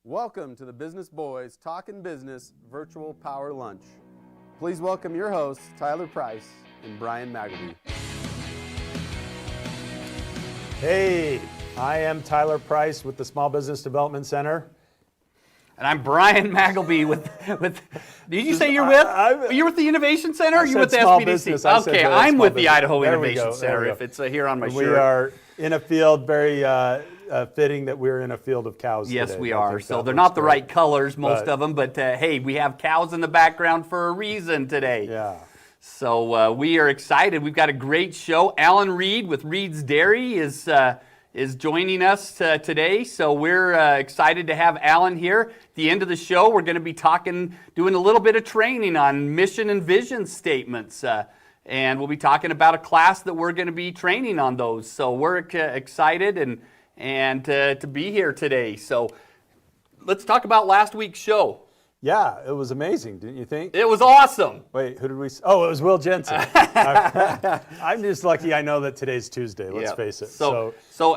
Welcome to the Business Boys Talkin Business Virtual Power Lunch. Please welcome your hosts, Tyler Price and Brian Magleby. Hey, I am Tyler Price with the Small Business Development Center. And I'm Brian Magleby with did you say you're with? You're with the Innovation Center or you're with the SBDC? Business. Okay, I'm with the Idaho There we Innovation go, Center if it's here on my shirt. We are in a field, very fitting that we're in a field of cows Yes, today. we I are. think So that they're looks not the great. right colors, most of them, but hey, we have cows in the background for a reason today. Yeah. So we are excited. We've got a great show. Alan Reed with Reed's Dairy is joining us today. So we're excited to have Alan here. At the end of the show, we're going to be doing a little bit of training on mission and vision statements. And we'll be talking about a class that we're going to be training on those. So we're excited and to be here today. So let's talk about last week's show. Yeah, it was amazing, didn't you think? It was awesome. Wait, who did we? Oh, it was Will Jensen. I'm just lucky I know that today's Tuesday. Let's face it.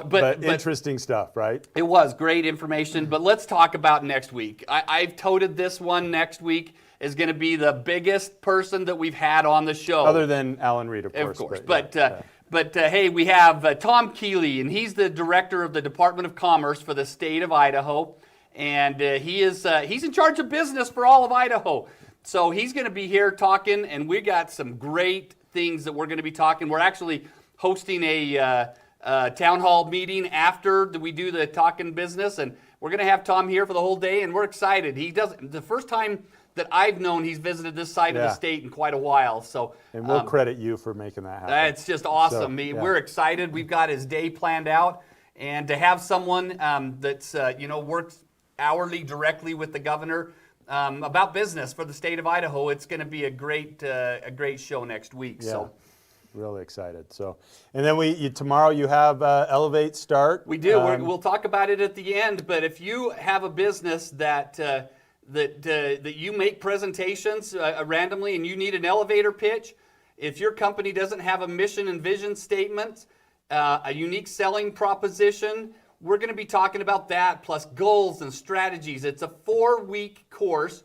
But interesting stuff, right? It was great information. But let's talk about next week. I've toted this one next week is going to be the biggest person that we've had on the show, Other than Alan Reed, of course. Of course, yeah. but hey, we have Tom Keeley, and he's the director of the Department of Commerce for the state of Idaho. And he's in charge of business for all of Idaho. So he's going to be here talking, and we got some great things that we're going to be talking. We're actually hosting a town hall meeting after we do the Talkin Business, and we're going to have Tom here for the whole day, and we're excited. The first time that I've known he's visited this side of the state in quite a while. So and we'll credit you for making that happen. It's just awesome. We're excited. We've got his day planned out, and to have someone that's works hourly directly with the governor about business for the state of Idaho. It's going to be a great show next week. Yeah. So really excited. So, and then tomorrow you have Elevate Start. We do. We'll talk about it at the end. But if you have a business that you make presentations randomly and you need an elevator pitch, if your company doesn't have a mission and vision statement, a unique selling proposition, we're going to be talking about that, plus goals and strategies. It's a 4-week course,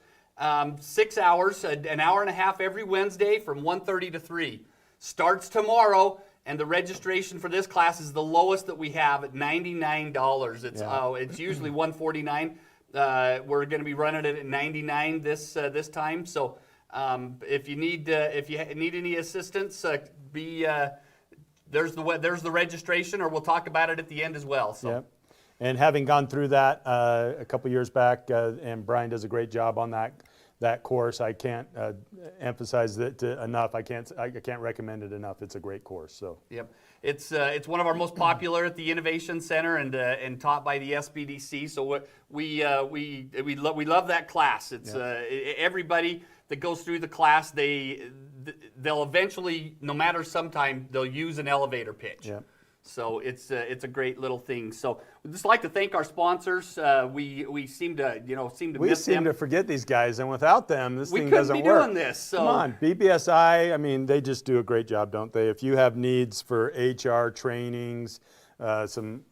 6 hours, an hour and a half every Wednesday from 1:30 to 3. Starts tomorrow, and the registration for this class is the lowest that we have at $99. It's usually $149. We're going to be running it at $99 this time. So if you need any assistance, There's the registration, or we'll talk about it at the end as well. So. Yep. And having gone through that a couple years back, and Brian does a great job on that course. I can't emphasize it enough. I can't recommend it enough. It's a great course. So. Yep. It's one of our most popular at the Innovation Center and taught by the SBDC. So we love that class. It's everybody that goes through the class, they'll eventually, no matter sometime, they'll use an elevator pitch. Yep. So it's a great little thing. So we'd just like to thank our sponsors. We seem to miss them. We seem to forget these guys, and without them, this thing We doesn't work. couldn't be doing this. So. Come on, BBSI. I mean, they just do a great job, don't they? If you have needs for HR trainings, they do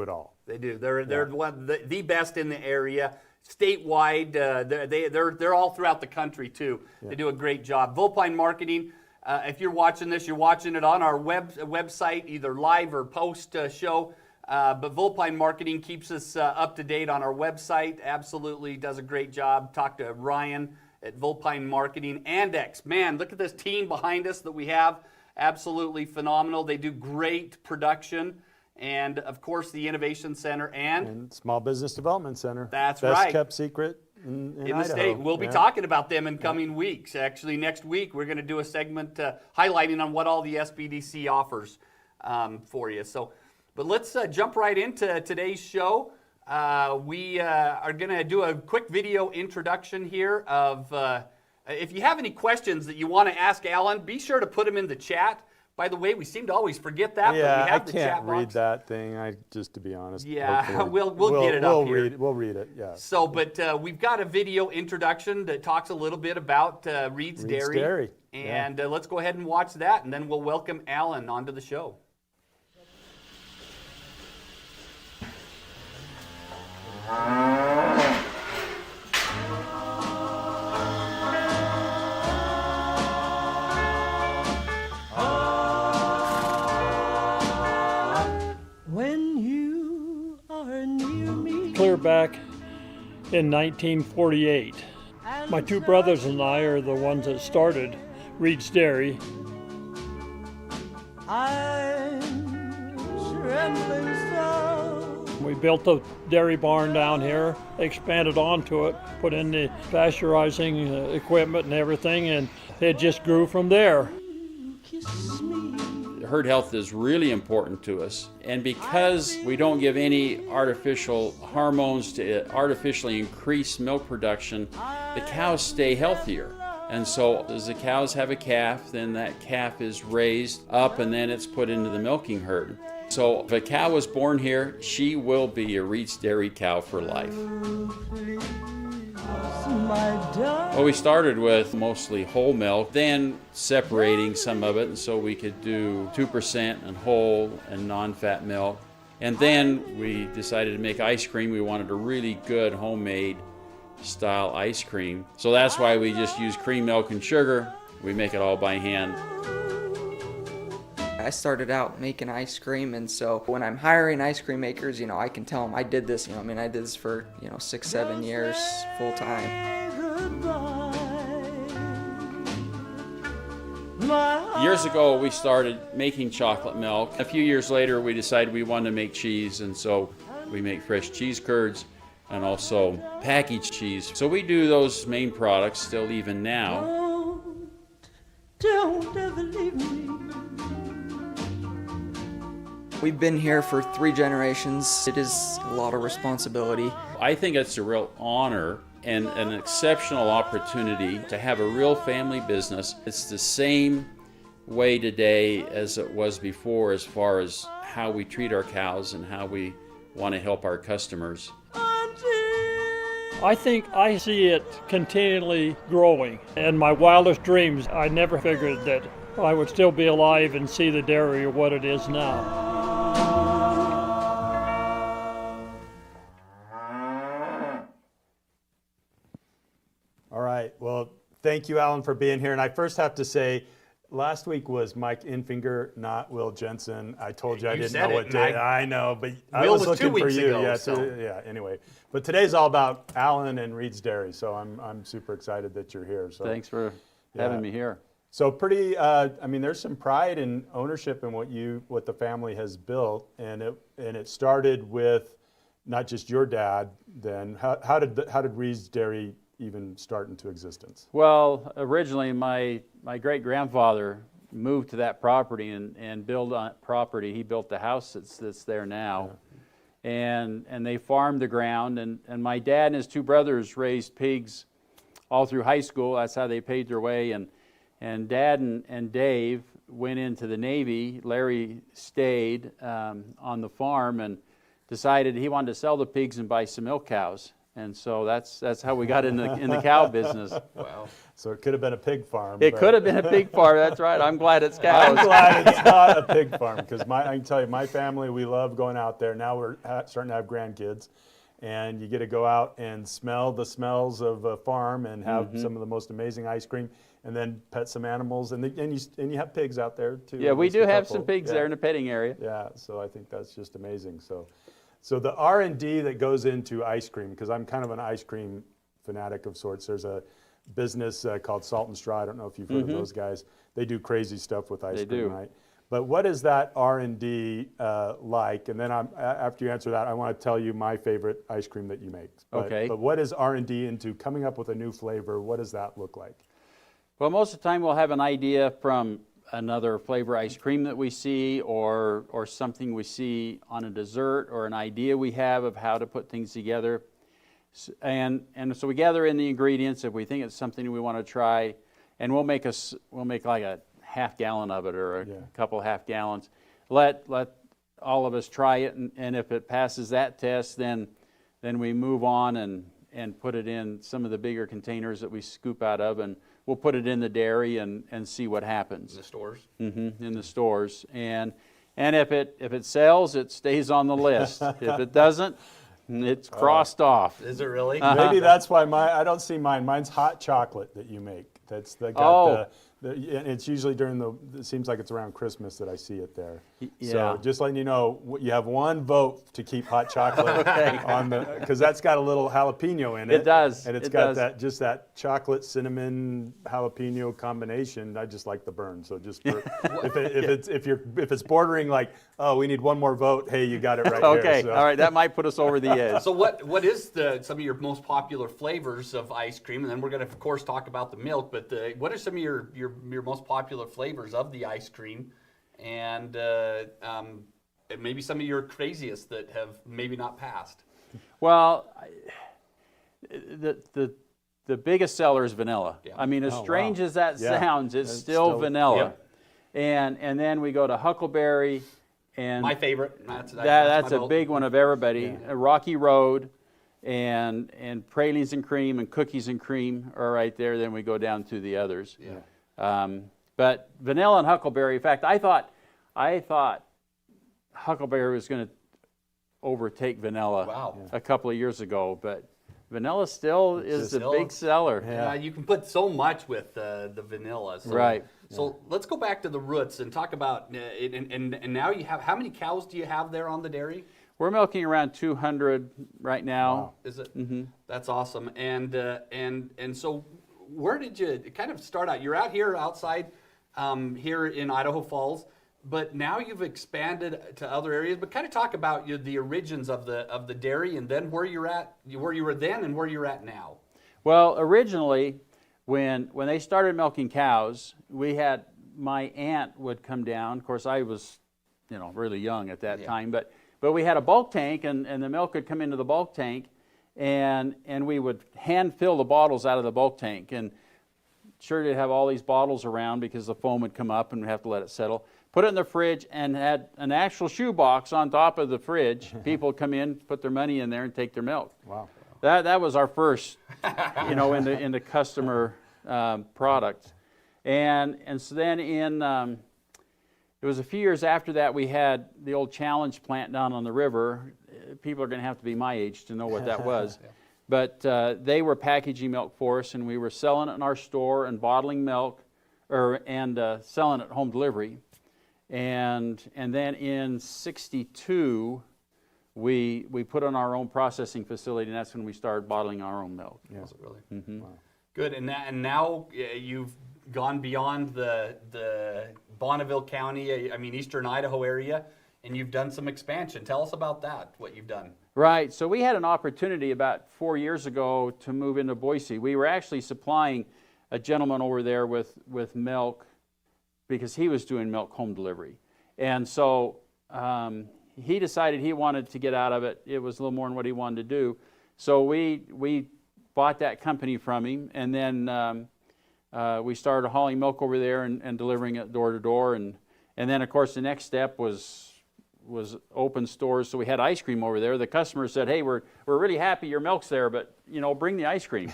it all. They do. They're one the best in the area. Statewide, they're all throughout the country too. Yeah. They do a great job. Volpine Marketing. If you're watching this, you're watching it on our website, either live or post show. But Volpine Marketing keeps us up to date on our website. Absolutely does a great job. Talk to Ryan at Volpine Marketing. Andex, man, look at this team behind us that we have. Absolutely phenomenal. They do great production. And, of course, the Innovation Center and Small Business Development Center. That's Best right. kept secret in the Idaho. state. We'll be talking about them in coming weeks. Actually, next week, we're going to do a segment highlighting on what all the SBDC offers for you. But let's jump right into today's show. We are going to do a quick video introduction here of if you have any questions that you want to ask Alan, be sure to put them in the chat. By the way, we seem to always forget that. Yeah, but we have the chat I can't box. read that thing. Just to be honest. Yeah, we'll get it up here. We'll read it. Yeah. So, but we've got a video introduction that talks a little bit about Reed's Dairy. And let's go ahead and watch that, and then we'll welcome Alan onto the show. Clear back in 1948. My two brothers and I are the ones that started Reed's Dairy. We built a dairy barn down here, expanded onto it, put in the pasteurizing equipment and everything, and it just grew from there. Herd health is really important to us, and because we don't give any artificial hormones to artificially increase milk production, the cows stay healthier. And so as the cows have a calf, then that calf is raised up and then it's put into the milking herd. So if a cow was born here, she will be a Reed's Dairy cow for life. Well, we started with mostly whole milk, then separating some of it, and so we could do 2% and whole and non-fat milk. And then we decided to make ice cream. We wanted a really good homemade style ice cream. So that's why we just use cream, milk, and sugar. We make it all by hand. I started out making ice cream, and so when I'm hiring ice cream makers, I can tell them I did this, I did this for, 6-7 years full time. Years ago, we started making chocolate milk. A few years later, we decided we wanted to make cheese, and so we make fresh cheese curds and also packaged cheese. So we do those main products still even now. Don't ever leave me. We've been here for 3 generations. It is a lot of responsibility. I think it's a real honor and an exceptional opportunity to have a real family business. It's the same way today as it was before as far as how we treat our cows and how we want to help our customers. I think I see it continually growing. In my wildest dreams, I never figured that I would still be alive and see the dairy what it is now. All right. Well, thank you, Alan, for being here. And I first have to say, last week was Mike Infinger, not Will Jensen. I told you I didn't know what day. I know, but I was looking for you. Yeah. Anyway, but today's all about Alan and Reed's Dairy, so I'm super excited that you're here. So thanks for having me here. So pretty. There's some pride and ownership in what the family has built, and it started with not just your dad. Then how did Reed's Dairy even start into existence? Well, originally my great-grandfather moved to that property and built on property. He built the house that's there now. Yeah. And they farmed the ground, and my dad and his 2 brothers raised pigs all through high school. That's how they paid their way. And Dad and Dave went into the Navy. Larry stayed on the farm and decided he wanted to sell the pigs and buy some milk cows. And so that's how we got in the cow business. Wow. So it could have been a pig farm. It could have been a pig farm, that's right. I'm glad it's cows. I'm glad it's not a pig farm, because I can tell you, my family, we love going out there. Now we're starting to have grandkids, and you get to go out and smell the smells of a farm and have some of the most amazing ice cream, and then pet some animals, and you have pigs out there too. Yeah, we do have some pigs there in the petting area. Yeah, so I think that's just amazing. So the R&D that goes into ice cream, because I'm kind of an ice cream fanatic of sorts. There's a business called Salt and Straw. I don't know if you've heard of those guys. They do crazy stuff with ice cream, right? But what is that R&D like? And then after you answer that, I want to tell you my favorite ice cream that you make. But what is R&D into coming up with a new flavor? What does that look like? Well, most of the time we'll have an idea from another flavor ice cream that we see, or something we see on a dessert, or an idea we have of how to put things together. And so we gather in the ingredients if we think it's something we want to try, and we'll make like a half gallon of it, or a couple half gallons. Let all of us try it, and if it passes that test, then we move on and put it in some of the bigger containers that we scoop out of, and we'll put it in the dairy and see what happens. In the stores? Mm-hmm, in the stores. And if it sells, it stays on the list. If it doesn't, it's crossed off. Is it really? Maybe that's why I don't see mine. Mine's hot chocolate that you make. That's the and it's usually it seems like it's around Christmas that I see it there. Yeah. So just letting you know, you have one vote to keep hot chocolate on the, because that's got a little jalapeno in it. It does. And it's It got does. just that chocolate cinnamon jalapeno combination. I just like the burn. So just for, if it's bordering like, oh, we need one more vote, hey, you got it right Okay, here. So. all right, that might put us over the edge. So what is some of your most popular flavors of ice cream? And then we're going to, of course, talk about the milk. But what are some of your most popular flavors of the ice cream? And maybe some of your craziest that have maybe not passed. Well, the biggest seller is vanilla. Yeah. I mean, as strange as that Yeah. sounds, it's still vanilla. Yeah. And then we go to huckleberry, and My favorite. That's that's my a vote. big one of everybody. Rocky Road, and pralines and cream and cookies and cream are right there. Then we go down to the others. Yeah. But vanilla and huckleberry. In fact, I thought huckleberry was going to overtake vanilla Wow. a couple of years ago, but vanilla still is the big seller. Yeah, you can put so much with the vanilla. So, Right. So let's go back to the roots and talk about and now you have, how many cows do you have there on the dairy? We're milking around 200 right now. Wow. Is it? Mm-hmm. That's awesome. And so where did you kind of start out? You're out here outside here in Idaho Falls, but now you've expanded to other areas. But kind of talk about the origins of the dairy, and then where you were then and where you're at now. Well, originally, when they started milking cows, we had, my aunt would come down. Of course, I was, really young at that time, but we had a bulk tank, and the milk would come into the bulk tank, and we would hand fill the bottles out of the bulk tank. And sure, to have all these bottles around because the foam would come up and we'd have to let it settle. Put it in the fridge and had an actual shoebox on top of the fridge. People would come in, put their money in there, and take their milk. Wow. That was our first, into customer product. And so then it was a few years after that we had the old Challenge plant down on the river. People are going to have to be my age to know what that was. But they were packaging milk for us, and we were selling it in our store and bottling milk, and selling it home delivery. And then in '62, we put on our own processing facility, and that's when we started bottling our own milk. Was it really? Mm-hmm. Wow. Good. And now you've gone beyond the Bonneville County, eastern Idaho area, and you've done some expansion. Tell us about that, what you've done. Right. So we had an opportunity about 4 years ago to move into Boise. We were actually supplying a gentleman over there with milk because he was doing milk home delivery. And so he decided he wanted to get out of it. It was a little more than what he wanted to do. So we bought that company from him, and then we started hauling milk over there and delivering it door to door. And then, of course, the next step was open stores. So we had ice cream over there. The customer said, "Hey, we're really happy your milk's there, but bring the ice cream."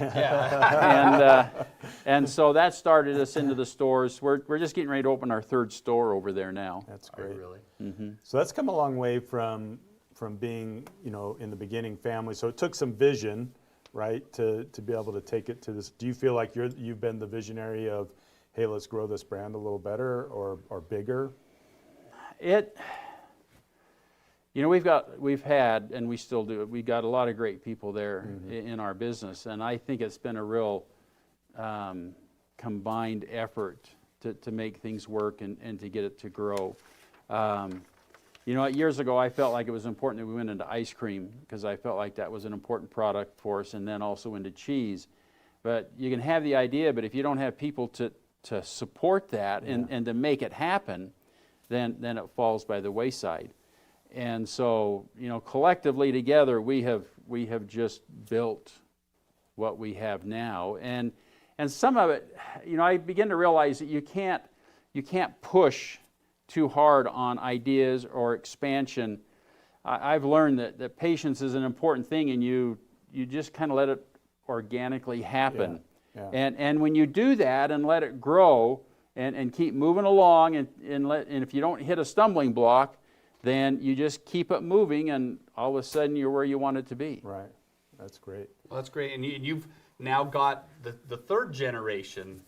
And so that started us into the stores. We're just getting ready to open our third store over there now. That's great. Really? Mm-hmm. So that's come a long way from being, in the beginning family. So it took some vision, right, to be able to take it to this. Do you feel like you've been the visionary of, hey, let's grow this brand a little better or bigger? We've had, and we still do, we've got a lot of great people there in our business, and I think it's been a real combined effort to make things work and to get it to grow. Years ago I felt like it was important that we went into ice cream because I felt like that was an important product for us, and then also into cheese. But you can have the idea, but if you don't have people to support that and to make it happen, then it falls by the wayside. And so, collectively together, we have just built what we have now. And some of it, I begin to realize that you can't push too hard on ideas or expansion. I've learned that patience is an important thing, and you just kind of let it organically happen. Yeah. And when you do that and let it grow and keep moving along, and if you don't hit a stumbling block, then you just keep it moving, and all of a sudden you're where you want it to be. Right. That's great. Well, that's great. And you've now got the third generation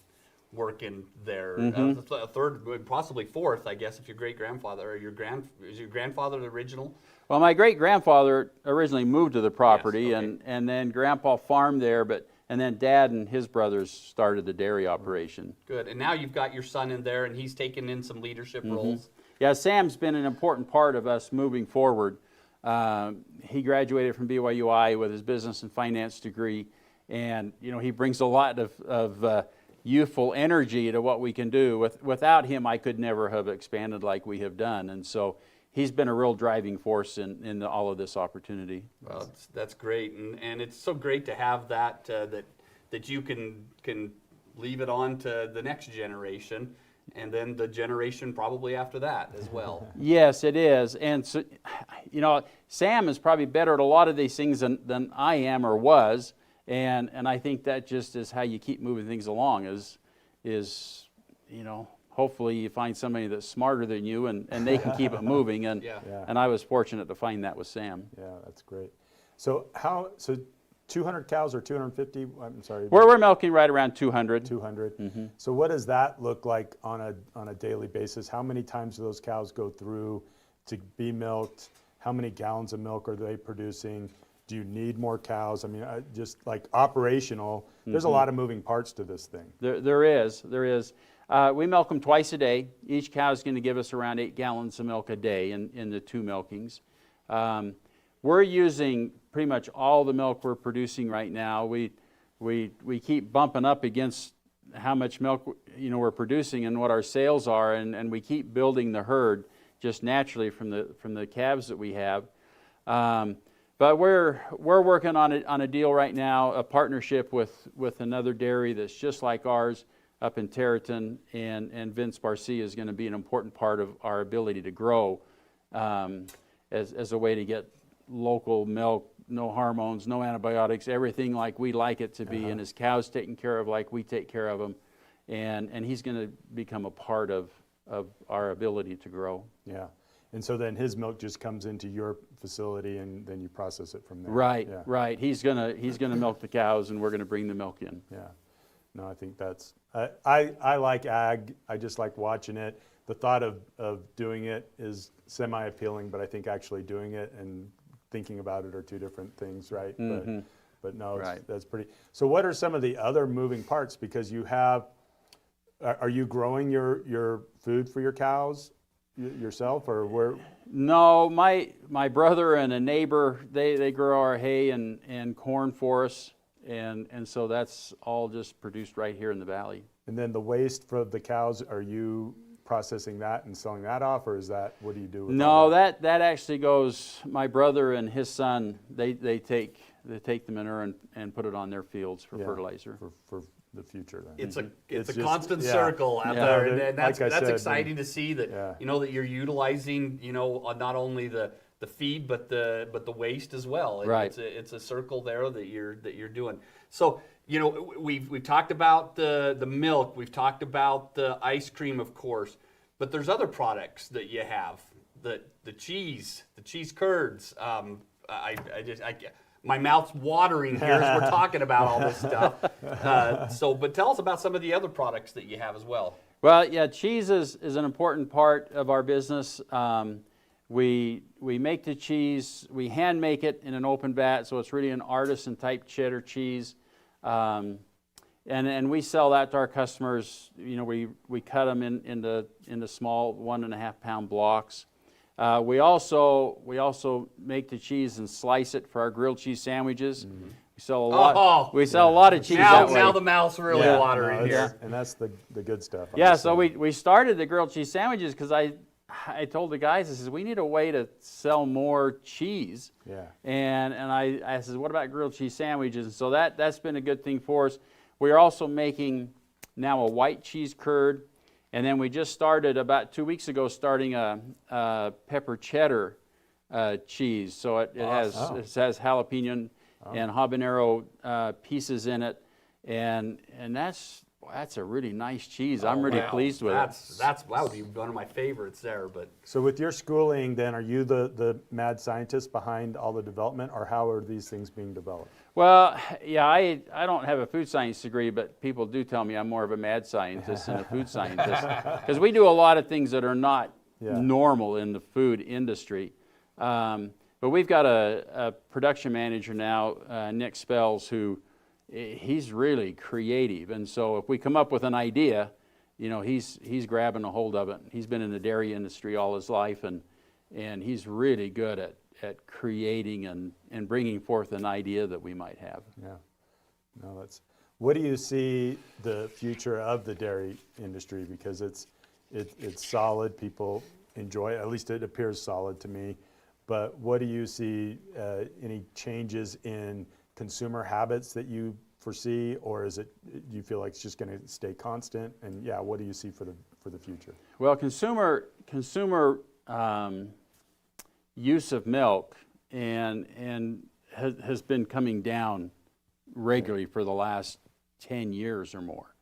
working there. Mm-hmm. A third, possibly fourth, I guess, if your great-grandfather or is your grandfather the original? Well, my great-grandfather originally moved to the property, Yes, okay. and then Grandpa farmed there, and then Dad and his brothers started the dairy operation. Good. And now you've got your son in there, and he's taken in some leadership roles. Yeah, Sam's been an important part of us moving forward. He graduated from BYUI with his business and finance degree, and he brings a lot of youthful energy to what we can do. Without him, I could never have expanded like we have done, and so he's been a real driving force in all of this opportunity. Well, that's great, and it's so great to have that that you can leave it on to the next generation, and then the generation probably after that as well. Yes, it is, and so, Sam is probably better at a lot of these things than I am or was, and I think that just is how you keep moving things along. Is hopefully you find somebody that's smarter than you, and they can keep it moving. And and I was fortunate to find that with Sam. Yeah, that's great. So 200 cows or 250? I'm sorry. We're milking right around 200. 200. Mm-hmm. So what does that look like on a daily basis? How many times do those cows go through to be milked? How many gallons of milk are they producing? Do you need more cows? I mean, just like operational, there's a lot of moving parts to this thing. There is. We milk them twice a day. Each cow is going to give us around 8 gallons of milk a day in the 2 milkings. We're using pretty much all the milk we're producing right now. We keep bumping up against how much milk we're producing and what our sales are, and we keep building the herd just naturally from the calves that we have. But we're working on a deal right now, a partnership with another dairy that's just like ours up in Territon, and Vince Barcia is going to be an important part of our ability to grow as a way to get local milk, no hormones, no antibiotics, everything like we like it to be, and his cows taken care of like we take care of them, and he's going to become a part of our ability to grow. Yeah. And so then his milk just comes into your facility, and then you process it from there. Right, yeah. right. He's gonna milk the cows, and we're gonna bring the milk in. Yeah. No, I think that's. I like ag. I just like watching it. The thought of doing it is semi-appealing, but I think actually doing it and thinking about it are two different things, right? Mm-hmm. But no, Right. that's pretty. So what are some of the other moving parts? Because you have. Are you growing your food for your cows yourself, or where? No, my brother and a neighbor, they grow our hay and corn for us, and so that's all just produced right here in the valley. And then the waste for the cows, are you processing that and selling that off, or is that, what do you do with No, that? that actually goes, my brother and his son, they take the manure and put it on their fields for fertilizer. For the future then. It's a just- constant yeah. circle out Yeah. there, Yeah, and that's like I said, exciting to see that that you're utilizing not only the feed but the waste as well. And Right. It's a circle there that you're doing. So we've talked about the milk, we've talked about the ice cream, of course, but there's other products that you have, the cheese curds. My mouth's watering here as we're talking about all this stuff. But tell us about some of the other products that you have as well. Well, yeah, cheese is an important part of our business. We make the cheese, we hand make it in an open vat, so it's really an artisan type cheddar cheese. And we sell that to our customers. We cut them into small 1.5 pound blocks. We also make the cheese and slice it for our grilled cheese sandwiches. Mm-hmm. We sell a lot. We sell a lot of cheese that way. Now the mouth's really watering here. And that's the good stuff. Yeah, so we started the grilled cheese sandwiches because I told the guys, I said, we need a way to sell more cheese. Yeah. And I said, what about grilled cheese sandwiches? And so that's been a good thing for us. We are also making now a white cheese curd. And then we just started about 2 weeks ago, starting a pepper cheddar cheese. So it has jalapeno and habanero pieces in it, and that's Boy, that's a really nice cheese. I'm really pleased with it. That would be one of my favorites there. But So with your schooling, then, are you the mad scientist behind all the development, or how are these things being developed? Well, yeah, I don't have a food science degree, but people do tell me I'm more of a mad scientist than a food scientist, because we do a lot of things that are not normal in the food industry. But we've got a production manager now, Nick Spells, who he's really creative. And so if we come up with an idea, you know, he's grabbing a hold of it. He's been in the dairy industry all his life, and he's really good at creating and bringing forth an idea that we might have. Yeah. No, that's. What do you see the future of the dairy industry? Because it's solid. People enjoy it. At least it appears solid to me. But what do you see? Any changes in consumer habits that you foresee, or is it? Do you feel like it's just going to stay constant? And yeah, what do you see for the future? Well, consumer use of milk and has been coming down regularly for the last 10 years or more.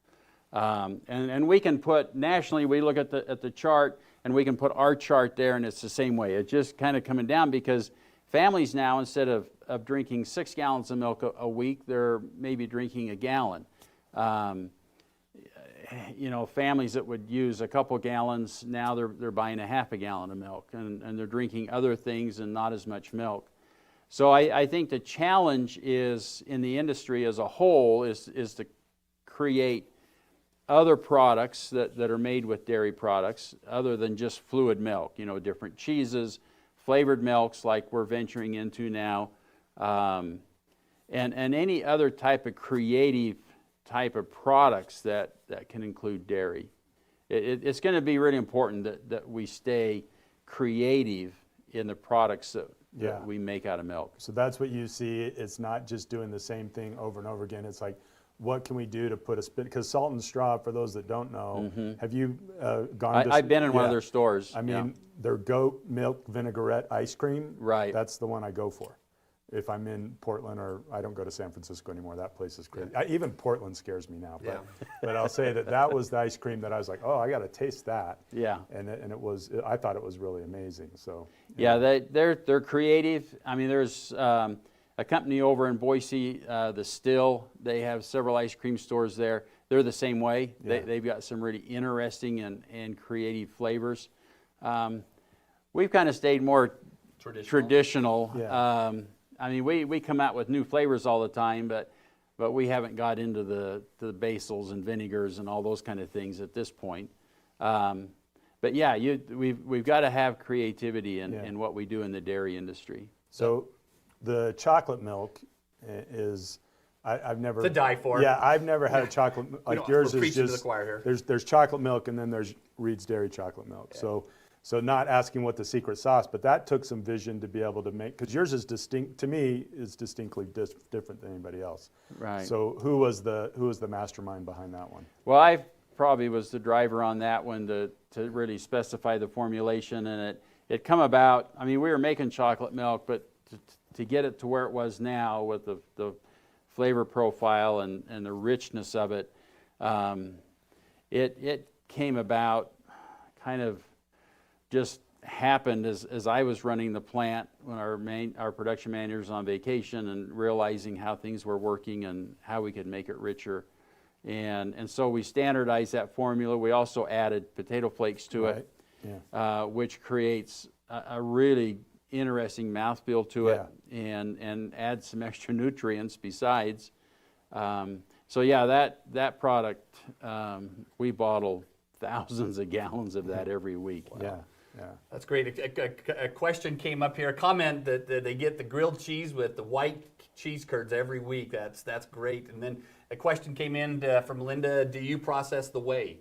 And we can put, nationally, we look at the chart, and we can put our chart there, and it's the same way. It's just kind of coming down because families now, instead of drinking 6 gallons of milk a week, they're maybe drinking a gallon. You know, families that would use a couple gallons, now they're buying a half a gallon of milk, and they're drinking other things and not as much milk. So I think the challenge is, in the industry as a whole, is to create other products that are made with dairy products other than just fluid milk, you know, different cheeses, flavored milks like we're venturing into now, and any other type of creative type of products that can include dairy. It's going to be really important that we stay creative in the products that we make out of milk. So that's what you see. It's not just doing the same thing over and over again. It's like, what can we do to put a spin? Because Salt and Straw, for those that don't know, have you gone to... I've been in one of their stores. I mean, their goat milk vinaigrette ice cream, right? That's the one I go for. If I'm in Portland, or I don't go to San Francisco anymore, that place is crazy. Even Portland scares me now. But, but I'll say that was the ice cream that I was like, oh, I got to taste that. Yeah. And it was, I thought it was really amazing. So. Yeah, they're creative. I mean, there's a company over in Boise, the Still. They have several ice cream stores there. They're the same way. Yeah. They've got some really interesting and creative flavors. We've kind of stayed more traditional. Yeah. I mean, we come out with new flavors all the time, but we haven't got into the basils and vinegars and all those kind of things at this point. But yeah, we've got to have creativity in what we do in the dairy industry. So the chocolate milk is, I've never... To die for. Yeah, I've never had a chocolate, like yours is just... To the choir here. There's chocolate milk, and then there's Reed's Dairy chocolate milk. Yeah. So not asking what the secret sauce, but that took some vision to be able to make, because yours is distinct, to me, is distinctly different than anybody else. Right. So who was the mastermind behind that one? Well, I probably was the driver on that one to really specify the formulation, and it come about, I mean, we were making chocolate milk, but to get it to where it was now with the flavor profile and the richness of it, it came about kind of just happened as I was running the plant when our production manager was on vacation, and realizing how things were working and how we could make it richer. And so we standardized that formula. We also added potato flakes to it, which creates a really interesting mouthfeel to it, and adds some extra nutrients besides. So yeah, that product, we bottle thousands of gallons of that every week. Wow. Yeah. That's great. A question came up here, a comment that they get the grilled cheese with the white cheese curds every week. That's great. And then a question came in from Linda, do you process the whey?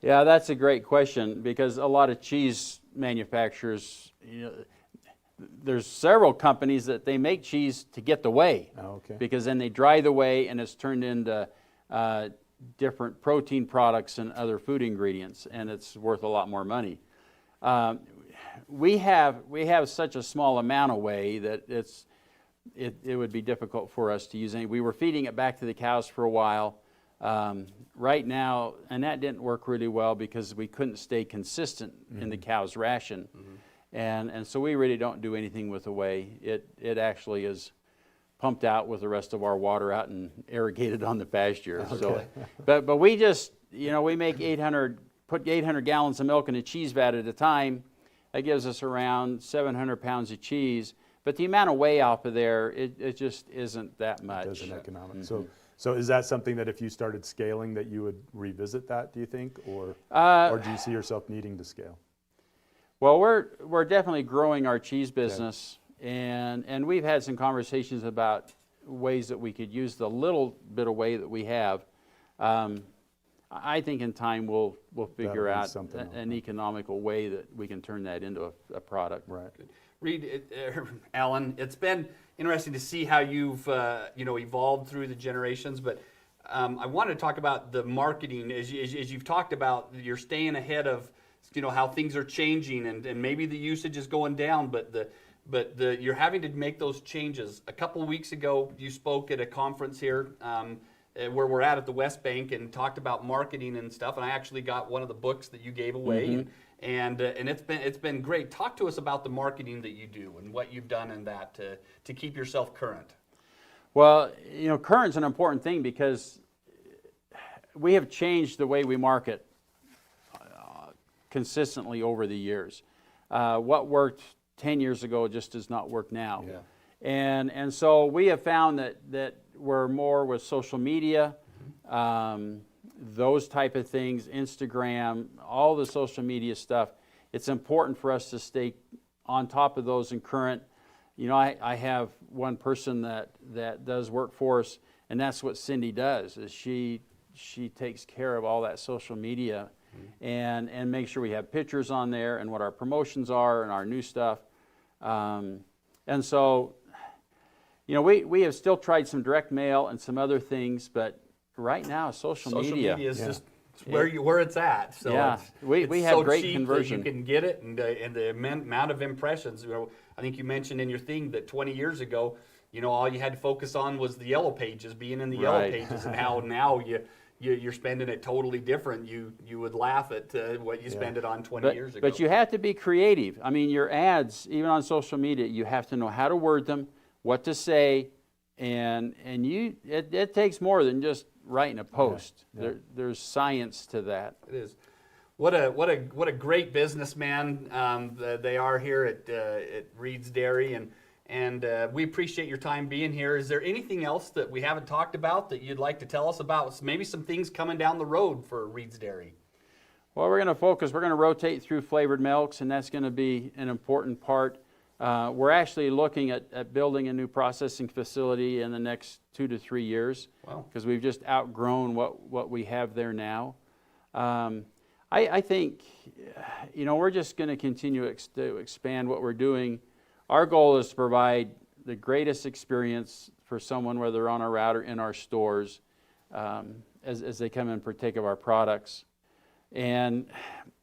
Yeah, that's a great question, because a lot of cheese manufacturers, you know, there's several companies that they make cheese to get the whey. Oh, okay. Because then they dry the whey, and it's turned into different protein products and other food ingredients, and it's worth a lot more money. We have such a small amount of whey that it would be difficult for us to use any. We were feeding it back to the cows for a while. Right now, and that didn't work really well because we couldn't stay consistent in the cow's ration. And so we really don't do anything with the whey. It actually is pumped out with the rest of our water out and irrigated on the pasture. So, but we just, we make put 800 gallons of milk in a cheese vat at a time. That gives us around 700 pounds of cheese. But the amount of whey out of there, it just isn't that much. It isn't economic. So is that something that if you started scaling that you would revisit that, do you think? Or do you see yourself needing to scale? Well, we're definitely growing our cheese business, and we've had some conversations about ways that we could use the little bit of whey that we have. I think in time we'll figure out an economical way that we can turn that into a product. Right. Reed, Alan, it's been interesting to see how you've evolved through the generations, but I wanted to talk about the marketing as you've talked about. You're staying ahead of how things are changing, and maybe the usage is going down, but you're having to make those changes. A couple of weeks ago, you spoke at a conference here where we're at the West Bank and talked about marketing and stuff, and I actually got one of the books that you gave away, and it's been great. Talk to us about the marketing that you do and what you've done in that to keep yourself current. Well, current's an important thing because we have changed the way we market consistently over the years. What worked 10 years ago just does not work now. Yeah. And so we have found that we're more with social media, those type of things, Instagram, all the social media stuff. It's important for us to stay on top of those and current. I have one person that does work for us, and that's what Cindy does, is she takes care of all that social media and make sure we have pictures on there and what our promotions are and our new stuff. And so, we have still tried some direct mail and some other things, but right now social media is just where it's at. So yeah, we have so great cheap conversion. That you can get it, and the amount of impressions. I think you mentioned in your thing that 20 years ago, all you had to focus on was the yellow pages, being in the yellow pages, and how now you're spending it totally different. You would laugh at what you spend it on 20 years ago. But you have to be creative. I mean, your ads, even on social media, you have to know how to word them, what to say, and it takes more than just writing a post. Yeah. There's science to that. It is. What a great businessman they are here at Reed's Dairy, and we appreciate your time being here. Is there anything else that we haven't talked about that you'd like to tell us about? Maybe some things coming down the road for Reed's Dairy. Well, we're going to rotate through flavored milks, and that's going to be an important part. We're actually looking at building a new processing facility in the next 2 to 3 years. Wow. Because we've just outgrown what we have there now. I think, we're just going to continue to expand what we're doing. Our goal is to provide the greatest experience for someone, whether they're on our route or in our stores, as they come and partake of our products. And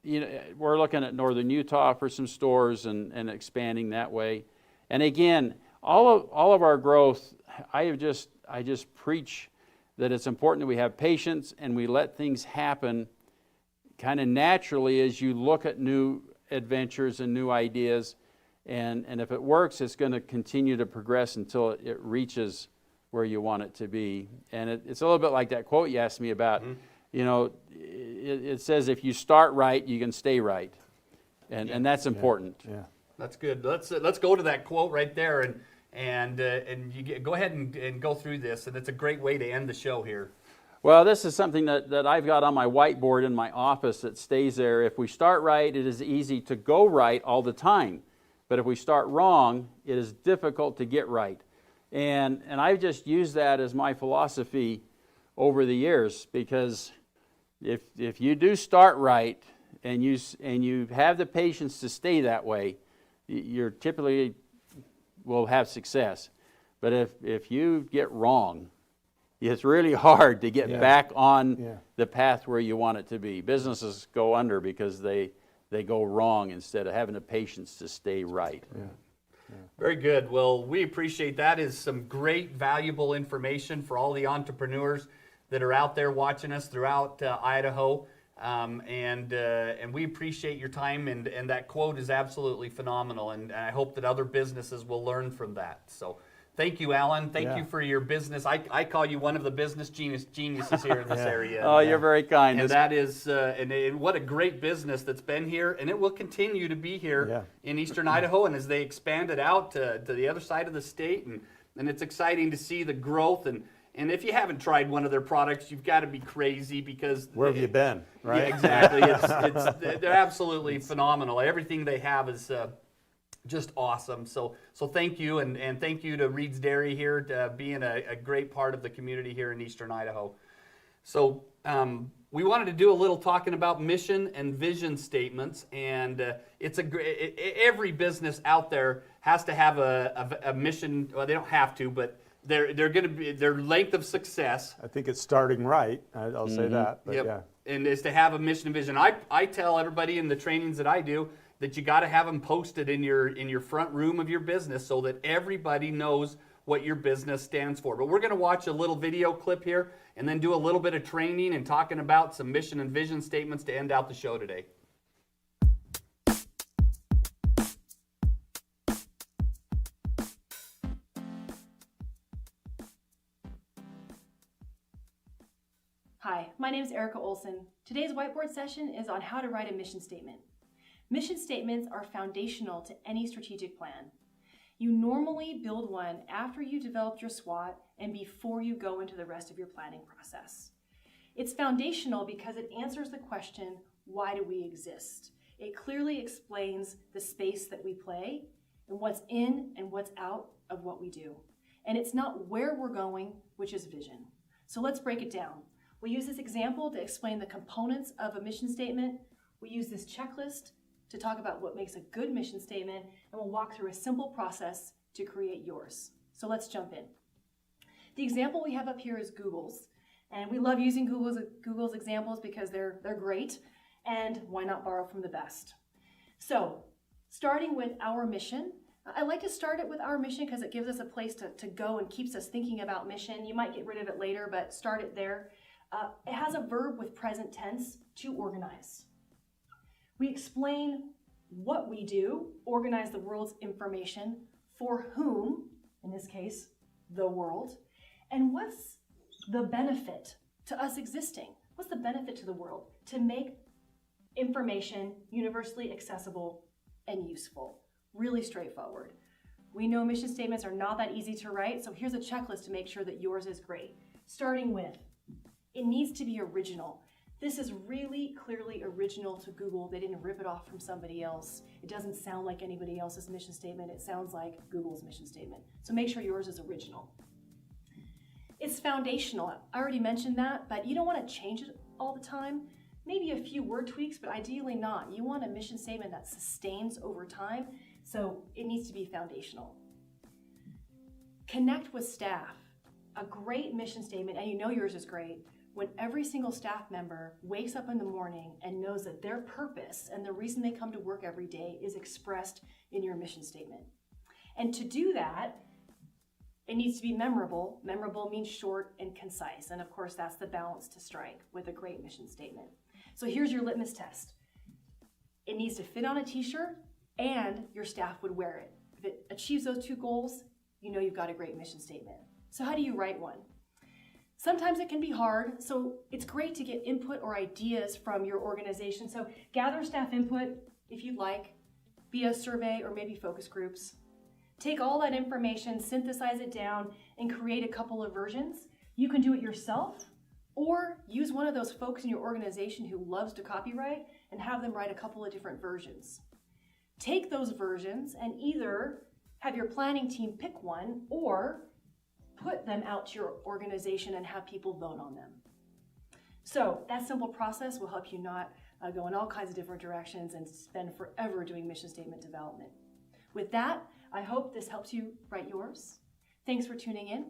we're looking at northern Utah for some stores and expanding that way. And again, all of our growth, I just preach that it's important that we have patience and we let things happen kind of naturally as you look at new adventures and new ideas. And if it works, it's going to continue to progress until it reaches where you want it to be. And it's a little bit like that quote you asked me about. It says if you start right, you can stay right, and that's important. Yeah. That's good. Let's go to that quote right there, and you go ahead and go through this, and it's a great way to end the show here. Well, this is something that I've got on my whiteboard in my office that stays there. If we start right, it is easy to go right all the time, but if we start wrong, it is difficult to get right. And I've just used that as my philosophy over the years, because if you do start right and you have the patience to stay that way, you're typically will have success. But if you get wrong, it's really hard to get back on the path where you want it to be. Businesses go under because they go wrong instead of having the patience to stay right. Yeah. Very good. Well, we appreciate that. Is some great, valuable information for all the entrepreneurs that are out there watching us throughout Idaho. And we appreciate your time, and that quote is absolutely phenomenal, and I hope that other businesses will learn from that. So thank you, Alan. Thank you for your business. I call you one of the business geniuses here in this area. Oh, you're very kind. And that is, and what a great business that's been here, and it will continue to be here in Eastern Idaho, and as they expand it out to the other side of the state, and it's exciting to see the growth. And if you haven't tried one of their products, you've got to be crazy, because Where have you been, right? Yeah, exactly. They're absolutely phenomenal. Everything they have is just awesome. So thank you, and thank you to Reed's Dairy here, being a great part of the community here in Eastern Idaho. So we wanted to do a little talking about mission and vision statements, and every business out there has to have a mission. Well, they don't have to, but they're going to be their length of success. I think it's starting right. I'll say that. But yeah. And is to have a mission and vision. I tell everybody in the trainings that I do that you got to have them posted in your front room of your business so that everybody knows what your business stands for. But we're going to watch a little video clip here and then do a little bit of training and talking about some mission and vision statements to end out the show today. Hi, my name is Erica Olson. Today's whiteboard session is on how to write a mission statement. Mission statements are foundational to any strategic plan. You normally build one after you developed your SWOT and before you go into the rest of your planning process. It's foundational because it answers the question, why do we exist? It clearly explains the space that we play and what's in and what's out of what we do. And it's not where we're going, which is vision. So let's break it down. We use this example to explain the components of a mission statement. We use this checklist to talk about what makes a good mission statement, and we'll walk through a simple process to create yours. So let's jump in. The example we have up here is Google's, and we love using Google's examples because they're great, and why not borrow from the best? So starting with our mission, I like to start it with our mission because it gives us a place to go and keeps us thinking about mission. You might get rid of it later, but start it there. It has a verb with present tense, to organize. We explain what we do, organize the world's information, for whom, in this case, the world, and what's the benefit to us existing? What's the benefit to the world? To make information universally accessible and useful. Really straightforward. We know mission statements are not that easy to write, so here's a checklist to make sure that yours is great. Starting with, it needs to be original. This is really clearly original to Google. They didn't rip it off from somebody else. It doesn't sound like anybody else's mission statement. It sounds like Google's mission statement. So make sure yours is original. It's foundational. I already mentioned that, but you don't want to change it all the time. Maybe a few word tweaks, but ideally not. You want a mission statement that sustains over time, so it needs to be foundational. Connect with staff. A great mission statement, and you know yours is great, when every single staff member wakes up in the morning and knows that their purpose and the reason they come to work every day is expressed in your mission statement. And to do that, it needs to be memorable. Memorable means short and concise. And of course, that's the balance to strike with a great mission statement. So here's your litmus test. It needs to fit on a t-shirt and your staff would wear it. If it achieves those two goals, you know you've got a great mission statement. So how do you write one? Sometimes it can be hard, so it's great to get input or ideas from your organization. So gather staff input if you'd like, via survey or maybe focus groups. Take all that information, synthesize it down, and create a couple of versions. You can do it yourself, or use one of those folks in your organization who loves to copyright and have them write a couple of different versions. Take those versions and either have your planning team pick one or put them out to your organization and have people vote on them. So that simple process will help you not go in all kinds of different directions and spend forever doing mission statement development. With that, I hope this helps you write yours. Thanks for tuning in.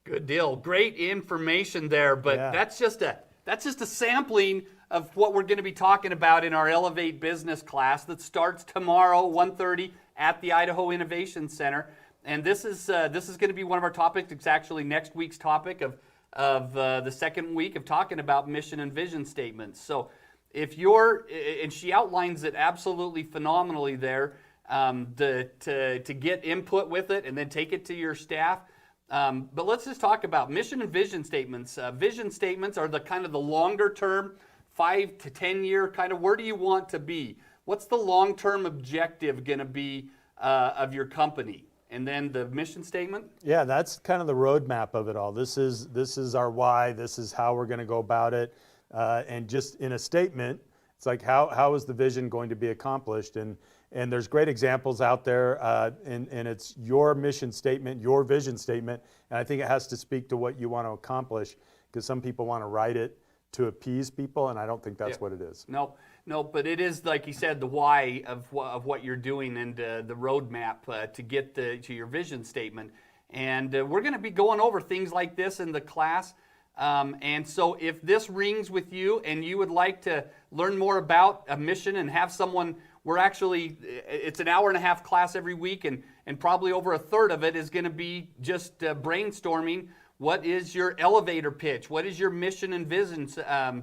Good deal. Great information there, but that's just a sampling of what we're going to be talking about in our Elevate Business class that starts tomorrow, 1:30 at the Idaho Innovation Center. And this is going to be one of our topics. It's actually next week's topic of the second week of talking about mission and vision statements. So if you're, and she outlines it absolutely phenomenally there, to get input with it and then take it to your staff. But let's just talk about mission and vision statements. Vision statements are the kind of the longer term, 5 to 10 year kind of, where do you want to be? What's the long-term objective going to be of your company? And then the mission statement? Yeah, that's kind of the roadmap of it all. This is our why. This is how we're going to go about it. And just in a statement, it's like how is the vision going to be accomplished? And there's great examples out there, and it's your mission statement, your vision statement, and I think it has to speak to what you want to accomplish, because some people want to write it to appease people, and I don't think that's what it is. No, but it is, like you said, the why of what you're doing and the roadmap to get to your vision statement. And we're going to be going over things like this in the class. And so if this rings with you and you would like to learn more about a mission and have someone, it's an hour-and-a-half class every week, and probably over a third of it is going to be just brainstorming. What is your elevator pitch? What is your mission and vision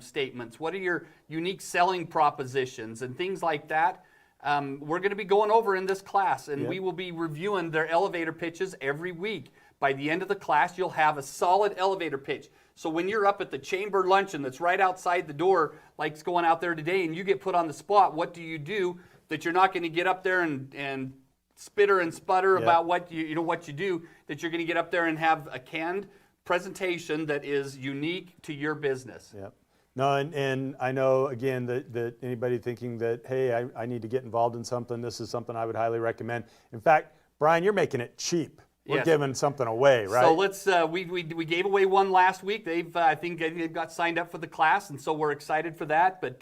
statements? What are your unique selling propositions and things like that? We're going to be going over in this class, and we will be reviewing their elevator pitches every week. By the end of the class, you'll have a solid elevator pitch. So when you're up at the chamber luncheon that's right outside the door, like it's going out there today, and you get put on the spot, what do you do that you're not going to get up there and spitter and sputter about what you do, that you're going to get up there and have a canned presentation that is unique to your business. Yep. No, and I know, again, that anybody thinking that, hey, I need to get involved in something, this is something I would highly recommend. In fact, Brian, you're making it cheap. We're giving something away, right? So let's, we gave away one last week. I think they've got signed up for the class, and so we're excited for that. But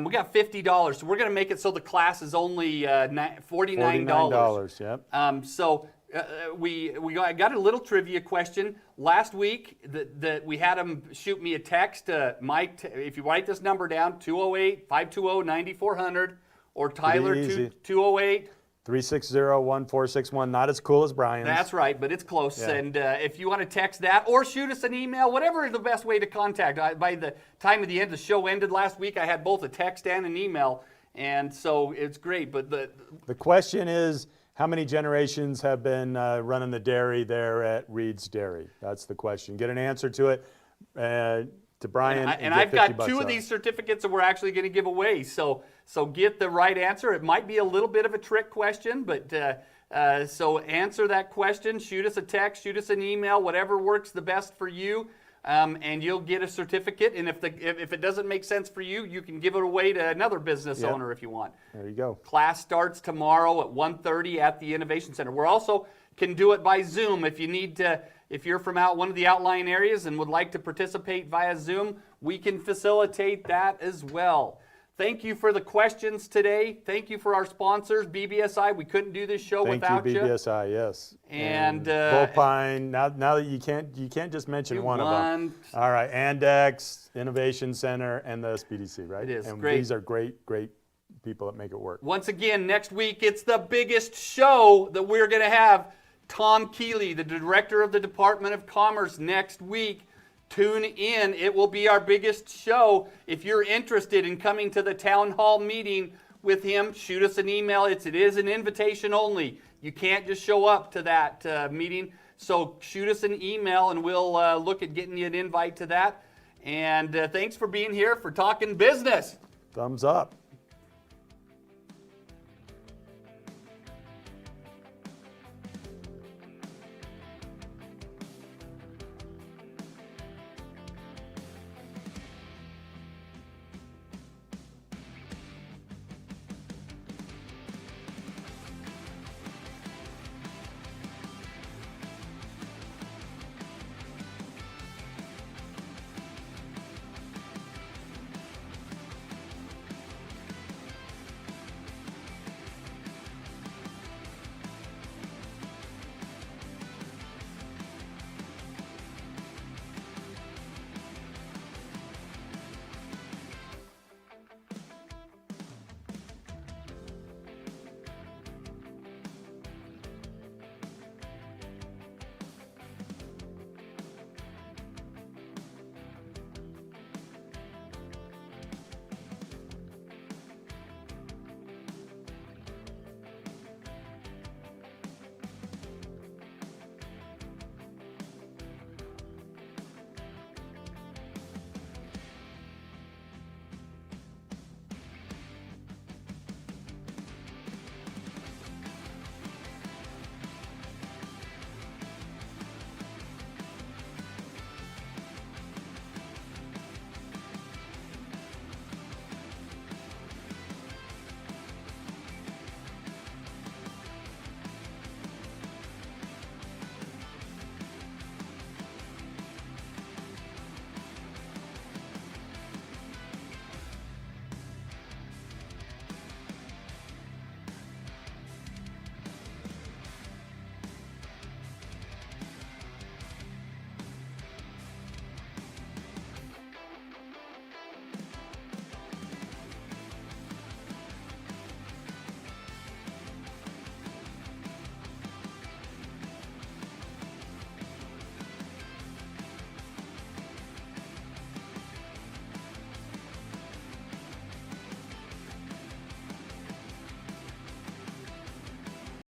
we got $50, so we're going to make it so the class is only $49. $49, yep. So we got a little trivia question last week that we had them shoot me a text. Mike, if you write this number down, 208-520-9400, or Tyler, 208 360-1461, not as cool as Brian's. That's right, but it's close. Yeah. And if you want to text that or shoot us an email, whatever is the best way to contact. By the time of the end, the show ended last week, I had both a text and an email, and so it's great. But the question is, how many generations have been running the dairy there at Reed's Dairy? That's the question. Get an answer to it. To Brian, and I've got 2 of these certificates that we're actually going to give away. So get the right answer. It might be a little bit of a trick question, but so answer that question. Shoot us a text, shoot us an email, whatever works the best for you, and you'll get a certificate. And if it doesn't make sense for you, you can give it away to another business owner if you want. There you go. Class starts tomorrow at 1:30 at the Innovation Center. We're also can do it by Zoom if you need to. If you're from one of the outlying areas and would like to participate via Zoom, we can facilitate that as well. Thank you for the questions today. Thank you for our sponsors, BBSI. We couldn't do this show without you. Thank you, BBSI, yes. And Bullpine, now that you can't just mention one of them. All right, Andex, Innovation Center, and the SBDC, right? It is, and great. These are great people that make it work. Once again, next week, it's the biggest show that we're going to have. Tom Keeley, the Director of the Department of Commerce, next week. Tune in. It will be our biggest show. If you're interested in coming to the town hall meeting with him, shoot us an email. It is an invitation only. You can't just show up to that meeting. So shoot us an email, and we'll look at getting you an invite to that. And thanks for being here for Talkin' Business. Thumbs up.